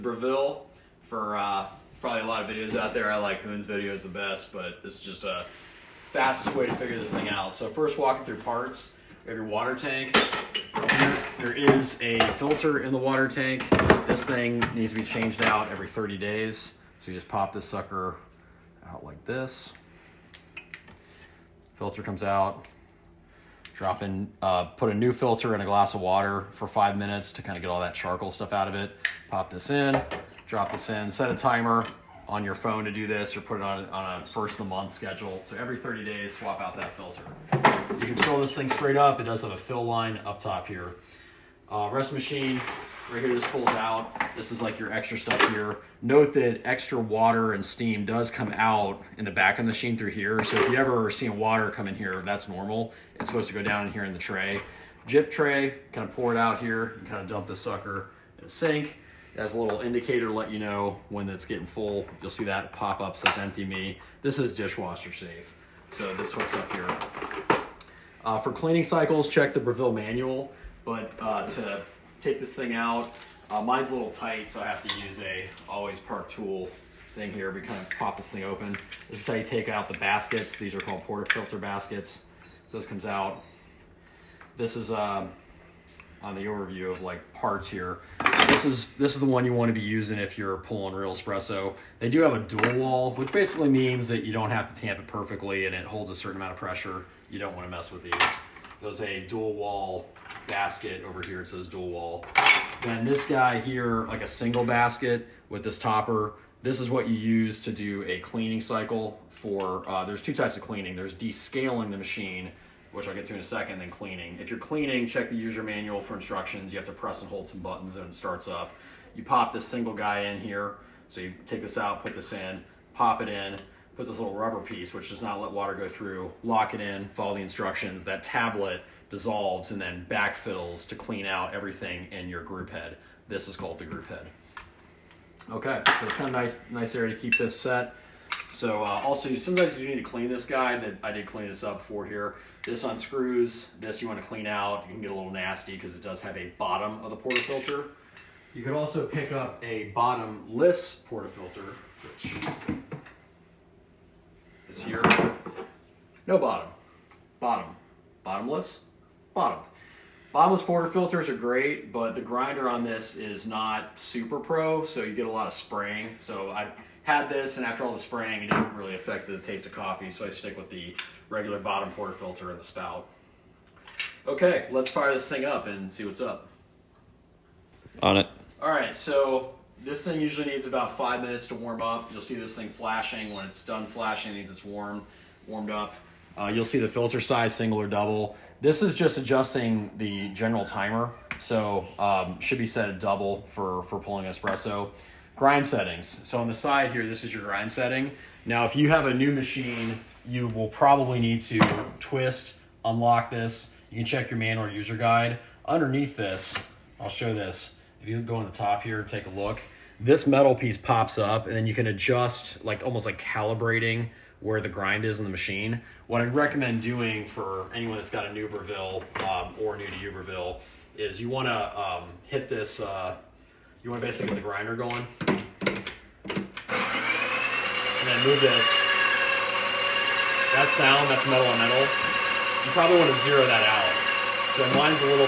Breville for probably a lot of videos out there. I like Hoon's videos the best, but it's just a fastest way to figure this thing out. So first, walking through parts, we have your water tank. There is a filter in the water tank. This thing needs to be changed out every 30 days. So you just pop this sucker out like this. Filter comes out. Drop in, put a new filter in a glass of water for 5 minutes to kind of get all that charcoal stuff out of it. Pop this in, drop this in, set a timer on your phone to do this, or put it on a first of the month schedule. So every 30 days, swap out that filter. You can fill this thing straight up. It does have a fill line up top here. Rest machine, right here, this pulls out. This is like your extra stuff here. Note that extra water and steam does come out in the back of the machine through here. So if you ever see water come in here, that's normal. It's supposed to go down in here in the tray. Jip tray, kind of pour it out here and kind of dump this sucker in the sink. It has a little indicator to let you know when it's getting full. You'll see that pop up, says empty me. This is dishwasher safe. So this hooks up here. For cleaning cycles, check the Breville manual. But to take this thing out, mine's a little tight, so I have to use a always park tool thing here. We kind of pop this thing open. This is how you take out the baskets. These are called portafilter baskets. So this comes out. This is on the overview of like parts here. This is the one you want to be using if you're pulling real espresso. They do have a dual wall, which basically means that you don't have to tamp it perfectly and it holds a certain amount of pressure. You don't want to mess with these. There's a dual wall basket over here. It says dual wall. Then this guy here, like a single basket with this topper. This is what you use to do a cleaning cycle for, there's two types of cleaning. There's descaling the machine, which I'll get to in a second, then cleaning. If you're cleaning, check the user manual for instructions. You have to press and hold some buttons and it starts up. You pop this single guy in here. So you take this out, put this in, pop it in, put this little rubber piece, which does not let water go through, lock it in, follow the instructions. That tablet dissolves and then backfills to clean out everything in your group head. This is called the group head. Okay, so it's kind of nice area to keep this set. So also, sometimes you need to clean this guy. That I did clean this up before here. This unscrews. This you want to clean out. You can get a little nasty because it does have a bottom of the portafilter. You could also pick up a bottomless portafilter, which is here. No bottom. Bottom. Bottomless. Bottom. Bottomless portafilters are great, but the grinder on this is not super pro, so you get a lot of spraying. So I had this, and after all the spraying, it didn't really affect the taste of coffee, so I stick with the regular bottom portafilter and the spout. Okay, let's fire this thing up and see what's up. On it. All right, so this thing usually needs about 5 minutes to warm up. You'll see this thing flashing. When it's done flashing, it means it's warmed up. You'll see the filter size, single or double. This is just adjusting the general timer, so should be set at double for pulling espresso. Grind settings. So on the side here, this is your grind setting. Now, if you have a new machine, you will probably need to twist, unlock this. You can check your manual or user guide. Underneath this, I'll show this. If you go on the top here and take a look, this metal piece pops up, and then you can adjust, like almost like calibrating where the grind is in the machine. What I'd recommend doing for anyone that's got a new Breville or new to you Breville is you want to hit this, you want to basically get the grinder going, and then move this. That sound, that's metal on metal. You probably want to zero that out. So mine's a little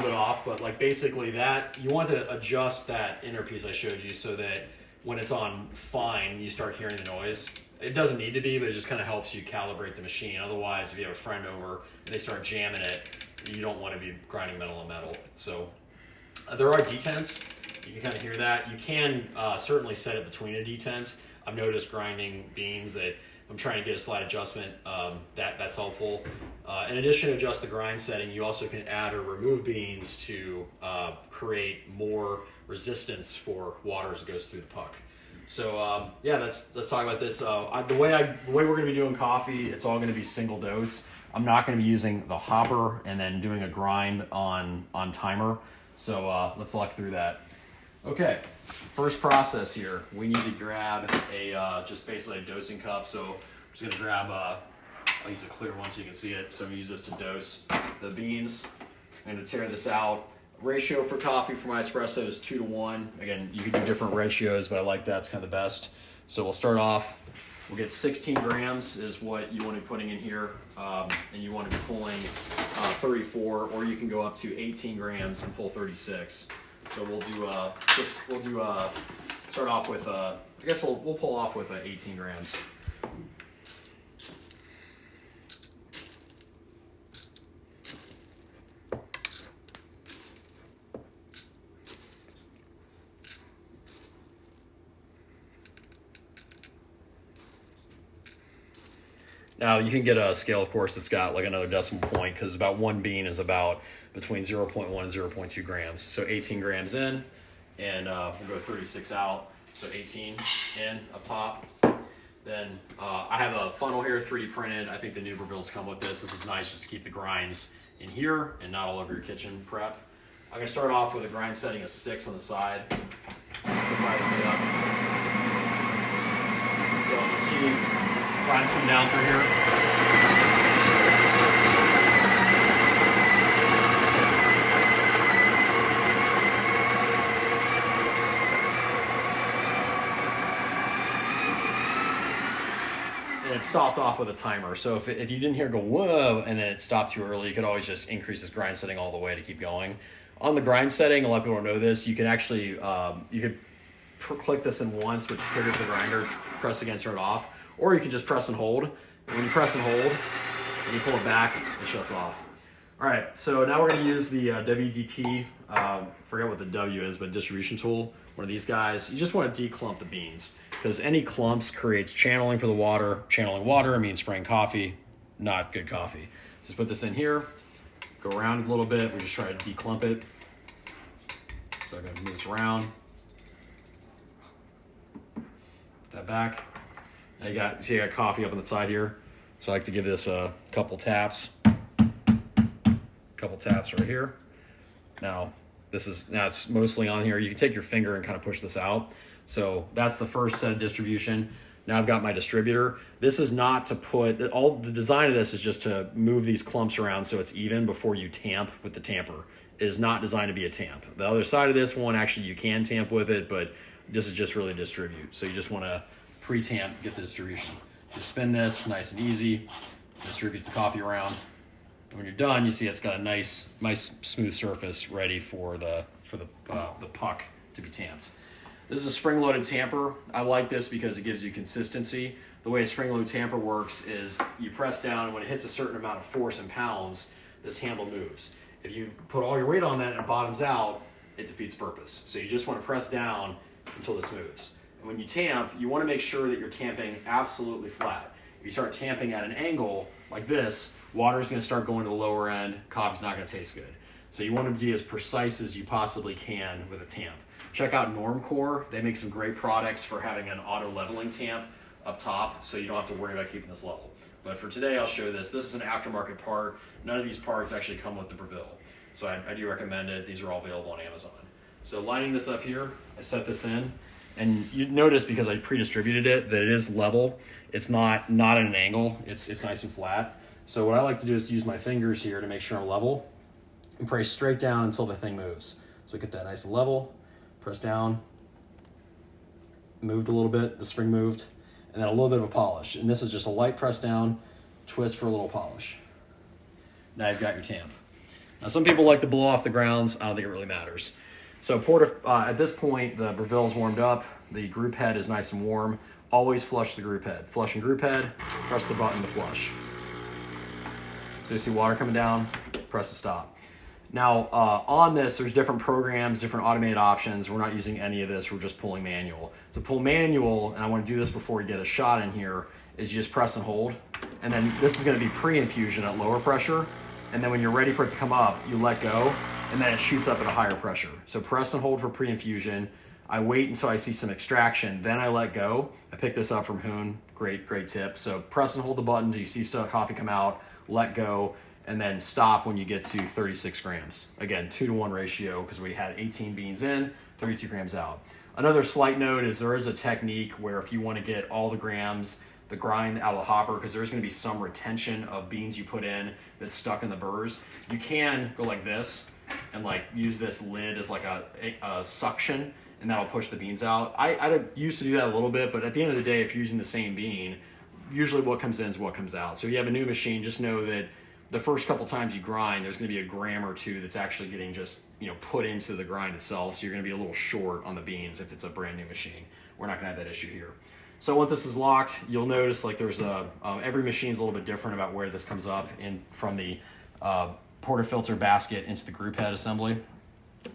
bit off, but like basically that, you want to adjust that inner piece I showed you so that when it's on fine, you start hearing the noise. It doesn't need to be, but it just kind of helps you calibrate the machine. Otherwise, if you have a friend over and they start jamming it, you don't want to be grinding metal on metal. So there are detents. You can kind of hear that. You can certainly set it between a detent. I've noticed grinding beans that if I'm trying to get a slight adjustment, that's helpful. In addition to adjust the grind setting, you also can add or remove beans to create more resistance for water as it goes through the puck. So yeah, let's talk about this. The way we're going to be doing coffee, it's all going to be single dose. I'm not going to be using the hopper and then doing a grind on timer. So let's walk through that. Okay, first process here. We need to grab a just basically a dosing cup. So I'm just going to grab I'll use a clear one so you can see it. So I'm going to use this to dose the beans. I'm going to tear this out. Ratio for coffee for my espresso is 2 to 1. Again, you can do different ratios, but I like that's kind of the best. So we'll start off, we'll get 16 grams is what you want to be putting in here. And you want to be pulling 34, or you can go up to 18 grams and pull 36. So we'll do start off with, I guess we'll pull off with 18 grams. Now you can get a scale, of course, that's got like another decimal point, because about one bean is about between 0.1 and 0.2 grams. So 18 grams in, and we'll go 36 out. So 18 in up top. Then I have a funnel here, 3D printed. I think the new Brevilles come with this. This is nice just to keep the grinds in here and not all over your kitchen prep. I'm gonna start off with a grind setting of 6 on the side. So fire this up. So you see grinds come down through here. And it stopped off with a timer. So if you didn't hear it go whoa and then it stopped too early, you could always just increase this grind setting all the way to keep going. On the grind setting, a lot of people don't know this, you can actually, you could click this in once, which triggers the grinder, press again, turn it off. Or you can just press and hold. And when you press and hold, and you pull it back, it shuts off. All right, so now we're gonna use the WDT, forget what the W is, but distribution tool, one of these guys. You just wanna declump the beans, because any clumps creates channeling for the water. Channeling water means spraying coffee, not good coffee. So just put this in here, go around a little bit, we just try to declump it. So I'm gonna move this around. Put that back. Now you got coffee up on the side here. So I like to give this a couple taps. Couple taps right here. Now it's mostly on here. You can take your finger and kind of push this out. So that's the first set of distribution. Now I've got my distributor. This is not to put, all the design of this is just to move these clumps around so it's even before you tamp with the tamper. It is not designed to be a tamp. The other side of this one, actually you can tamp with it, but this is just really distribute. So you just want to pre-tamp, get the distribution. Just spin this, nice and easy. Distributes the coffee around. And when you're done, you see it's got a nice smooth surface ready for the puck to be tamped. This is a spring-loaded tamper. I like this because it gives you consistency. The way a spring-loaded tamper works is you press down, and when it hits a certain amount of force in pounds, this handle moves. If you put all your weight on that and it bottoms out, it defeats purpose. So you just want to press down until this moves. And when you tamp, you want to make sure that you're tamping absolutely flat. If you start tamping at an angle like this, water is going to start going to the lower end, coffee's not going to taste good. So you want to be as precise as you possibly can with a tamp. Check out Normcore. They make some great products for having an auto leveling tamp up top, so you don't have to worry about keeping this level. But for today, I'll show this. This is an aftermarket part. None of these parts actually come with the Breville. So I do recommend it. These are all available on Amazon. So lining this up here, I set this in. And you notice, because I pre-distributed it, that it is level. It's not at an angle. It's nice and flat. So what I like to do is use my fingers here to make sure I'm level and press straight down until the thing moves. So get that nice and level, press down, moved a little bit, the spring moved, and then a little bit of a polish. And this is just a light press down, twist for a little polish. Now you've got your tamp. Now some people like to blow off the grounds. I don't think it really matters. So at this point, the Breville is warmed up. The group head is nice and warm. Always flush the group head. Flush and group head, press the button to flush. So you see water coming down, press the stop. Now on this, there's different programs, different automated options. We're not using any of this, we're just pulling manual. To pull manual, and I want to do this before we get a shot in here, is you just press and hold. And then this is going to be pre-infusion at lower pressure. And then when you're ready for it to come up, you let go, and then it shoots up at a higher pressure. So press and hold for pre-infusion. I wait until I see some extraction, then I let go. I picked this up from Hoon, great tip. So press and hold the button till you see coffee come out, let go, and then stop when you get to 36 grams. Again, 2 to 1 ratio, because we had 18 beans in, 32 grams out. Another slight note is there is a technique where if you want to get all the grams, the grind out of the hopper, because there's going to be some retention of beans you put in that's stuck in the burrs, you can go like this, and like use this lid as like a suction, and that'll push the beans out. I used to do that a little bit, but at the end of the day, if you're using the same bean, usually what comes in is what comes out. So if you have a new machine, just know that the first couple times you grind, there's going to be a gram or two that's actually getting just, put into the grind itself. So you're going to be a little short on the beans if it's a brand new machine. We're not going to have that issue here. So once this is locked, you'll notice like there's every machine's a little bit different about where this comes up in from the portafilter basket into the group head assembly.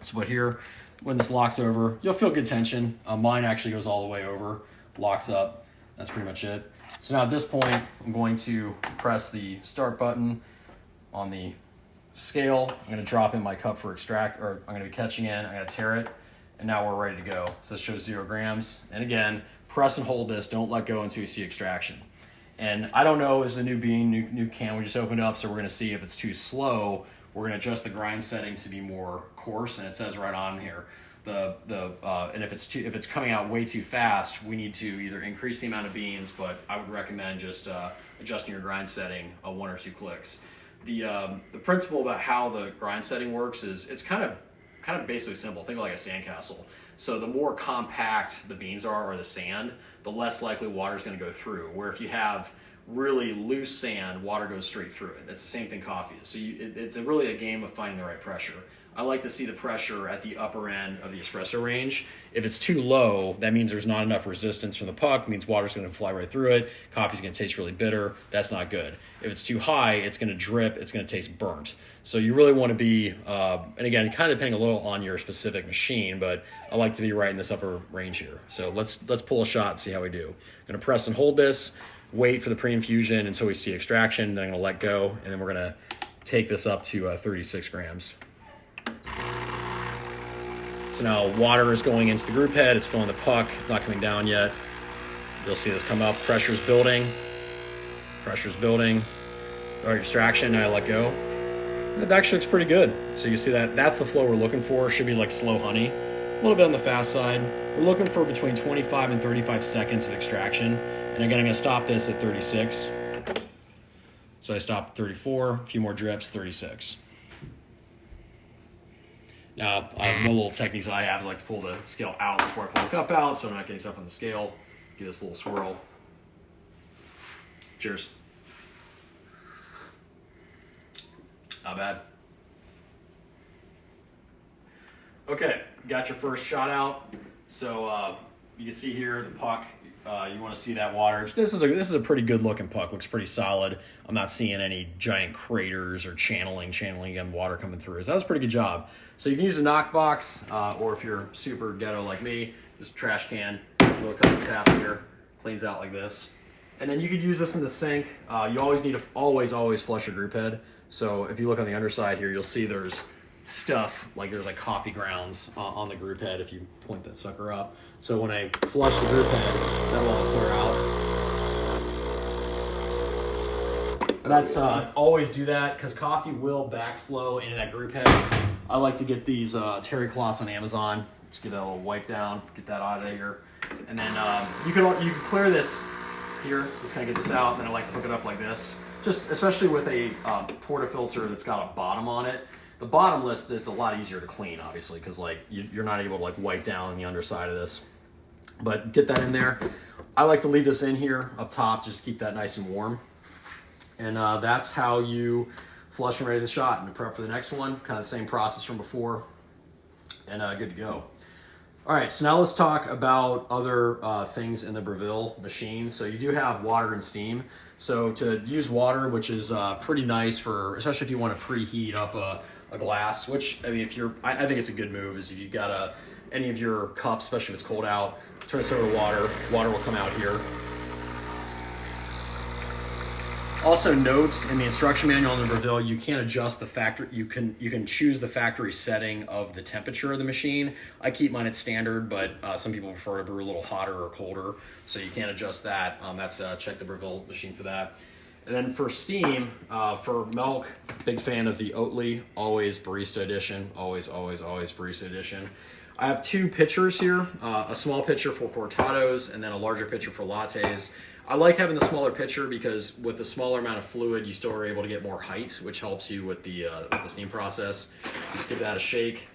So but here, when this locks over, you'll feel good tension. Mine actually goes all the way over, locks up. That's pretty much it. So now at this point, I'm going to press the start button on the scale. I'm going to drop in my cup for extract, or I'm going to be catching in. I'm going to tare it, and now we're ready to go. So this shows 0 grams. And again, press and hold this. Don't let go until you see extraction. And I don't know, this is a new bean, new can we just opened up, so we're going to see if it's too slow. We're going to adjust the grind setting to be more coarse, and it says right on here. And if it's coming out way too fast, we need to either increase the amount of beans, but I would recommend just adjusting your grind setting 1 or 2 clicks. The principle about how the grind setting works is it's kind of basically simple. Think of like a sandcastle. So the more compact the beans are, or the sand, the less likely water is going to go through. Where if you have really loose sand, water goes straight through it. That's the same thing coffee is. So it's really a game of finding the right pressure. I like to see the pressure at the upper end of the espresso range. If it's too low, that means there's not enough resistance from the puck. It means water's going to fly right through it. Coffee's going to taste really bitter. That's not good. If it's too high, it's going to drip. It's going to taste burnt. So you really want to be, and again, kind of depending a little on your specific machine, but I like to be right in this upper range here. So let's pull a shot and see how we do. I'm going to press and hold this, wait for the pre-infusion until we see extraction. Then I'm going to let go, and then we're going to take this up to 36 grams. So now water is going into the group head. It's filling the puck. It's not coming down yet. You'll see this come up. Pressure's building. Pressure's building. All right, extraction. Now I let go. It actually looks pretty good. So you see that. That's the flow we're looking for. Should be like slow honey. A little bit on the fast side. We're looking for between 25 and 35 seconds of extraction. And again, I'm going to stop this at 36. So I stopped at 34. A few more drips, 36. Now, one little techniques I have, I like to pull the scale out before I pull the cup out, so I'm not getting stuff on the scale. Give this a little swirl. Cheers. Not bad. Okay, got your first shot out. So you can see here the puck. You want to see that water. This is a pretty good looking puck. Looks pretty solid. I'm not seeing any giant craters or channeling again, water coming through. So that was a pretty good job. So you can use a knock box, or if you're super ghetto like me, just trash can, little cup of tap here, cleans out like this. And then you could use this in the sink. You always need to always flush your group head. So if you look on the underside here, you'll see there's stuff, like there's like coffee grounds on the group head if you point that sucker up. So when I flush the group head, that'll all clear out. And that's always do that because coffee will backflow into that group head. I like to get these terry cloths on Amazon. Just get that little wipe down, get that out of here, and then you can clear this here. Just kind of get this out, and then I like to hook it up like this. Just especially with a portafilter that's got a bottom on it. The bottom list is a lot easier to clean, obviously, because like you're not able to like wipe down the underside of this. But get that in there. I like to leave this in here up top, just keep that nice and warm. And that's how you flush and ready the shot. And prep for the next one, kind of the same process from before, and good to go. All right, so now let's talk about other things in the Breville machine. So you do have water and steam. So to use water, which is pretty nice for, especially if you want to preheat up a glass, which, I mean, I think it's a good move, is if you've got any of your cups, especially if it's cold out, turn this over to water will come out here. Also note in the instruction manual on the Breville, you can't adjust the factory, you can choose the factory setting of the temperature of the machine. I keep mine at standard, but some people prefer to brew a little hotter or colder, so you can't adjust that. That's check the Breville machine for that. And then for steam, for milk, big fan of the Oatly, always Barista Edition, always Barista Edition. I have 2 pitchers here, a small pitcher for cortados and then a larger pitcher for lattes. I like having the smaller pitcher because with the smaller amount of fluid, you still are able to get more height, which helps you with the steam process. Just give that a shake.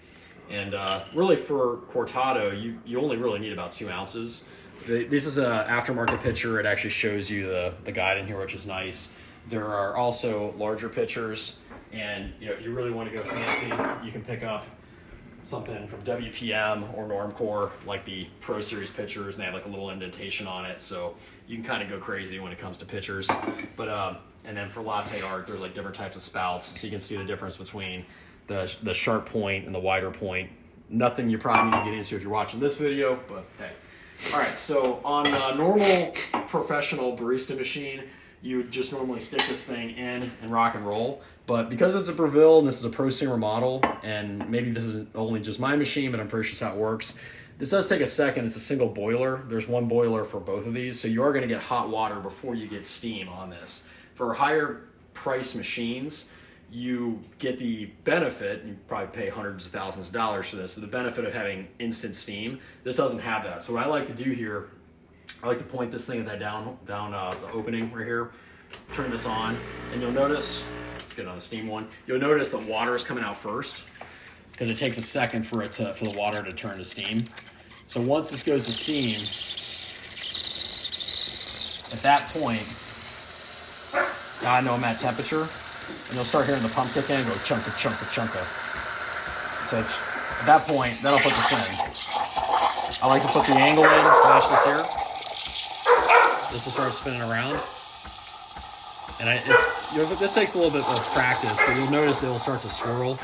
And really for cortado, you only really need about 2 ounces. This is an aftermarket pitcher. It actually shows you the guide in here, which is nice. There are also larger pitchers, and if you really want to go fancy, you can pick up something from WPM or Normcore, like the Pro Series pitchers, and they have like a little indentation on it, so you can kind of go crazy when it comes to pitchers. But and then for latte art, there's like different types of spouts, so you can see the difference between the sharp point and the wider point. Nothing you probably need to get into if you're watching this video, but hey. All right, so on a normal professional barista machine, you would just normally stick this thing in and rock and roll. But because it's a Breville and this is a prosumer model, and maybe this is only just my machine, but I'm pretty sure that's how it works, this does take a second. It's a single boiler. There's one boiler for both of these, so you are going to get hot water before you get steam on this. For higher price machines, you get the benefit, you probably pay hundreds of thousands of dollars for this, but the benefit of having instant steam. This doesn't have that. So what I like to do here, I like to point this thing at that down the opening right here, turn this on, and you'll notice, let's get on the steam one, you'll notice that water is coming out first because it takes a second for the water to turn to steam. So once this goes to steam, at that point, now I know I'm at temperature, and you'll start hearing the pump kick in and go chunka, chunka, chunka. So at that point, that'll put this in. I like to put the angle in, mash this here. This will start spinning around. And this takes a little bit of practice, but you'll notice it will start to swirl.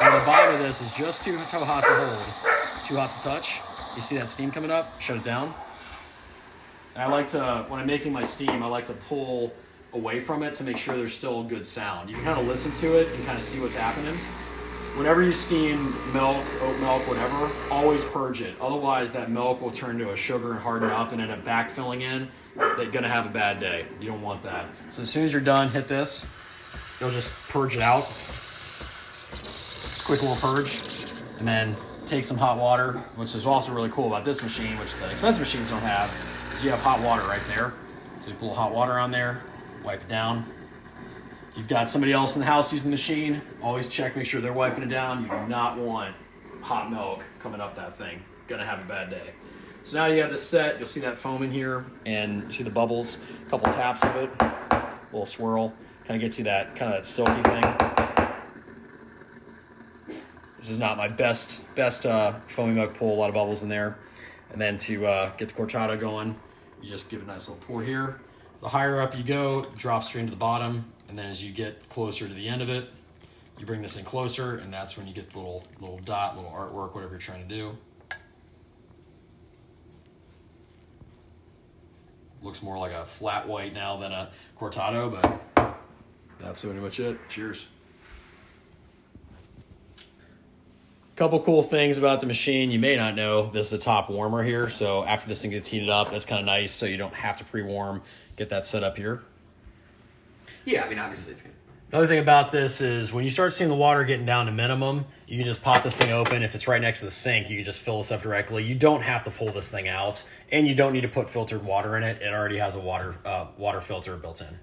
And the bottom of this is just too hot to hold, too hot to touch. You see that steam coming up? Shut it down. And I like to, when I'm making my steam, I like to pull away from it to make sure there's still a good sound. You can kind of listen to it and kind of see what's happening. Whenever you steam milk, oat milk, whatever, always purge it. Otherwise, that milk will turn to a sugar and harden up and end up backfilling in. They're going to have a bad day. You don't want that. So as soon as you're done, hit this. You'll just purge it out. Quick little purge. And then take some hot water, which is also really cool about this machine, which the expensive machines don't have, is you have hot water right there. So you pull hot water on there, wipe it down. If you've got somebody else in the house using the machine, always check, make sure they're wiping it down. You do not want hot milk coming up that thing. Gonna have a bad day. So now you have this set, you'll see that foam in here, and you see the bubbles, a couple taps of it, a little swirl, kind of gets you that kind of that silky thing. This is not my best foamy milk pull, a lot of bubbles in there. And then to get the cortado going, you just give it a nice little pour here. The higher up you go, it drops straight to the bottom. And then as you get closer to the end of it, you bring this in closer, and that's when you get the little dot, little artwork, whatever you're trying to do. Looks more like a flat white now than a cortado, but that's pretty much it. Cheers. Couple cool things about the machine you may not know. This is a top warmer here, so after this thing gets heated up, that's kind of nice, so you don't have to pre-warm. Get that set up here. Yeah, I mean, obviously it's good. Another thing about this is when you start seeing the water getting down to minimum, you can just pop this thing open. If it's right next to the sink, you can just fill this up directly. You don't have to pull this thing out, and you don't need to put filtered water in it. It already has a water filter built in.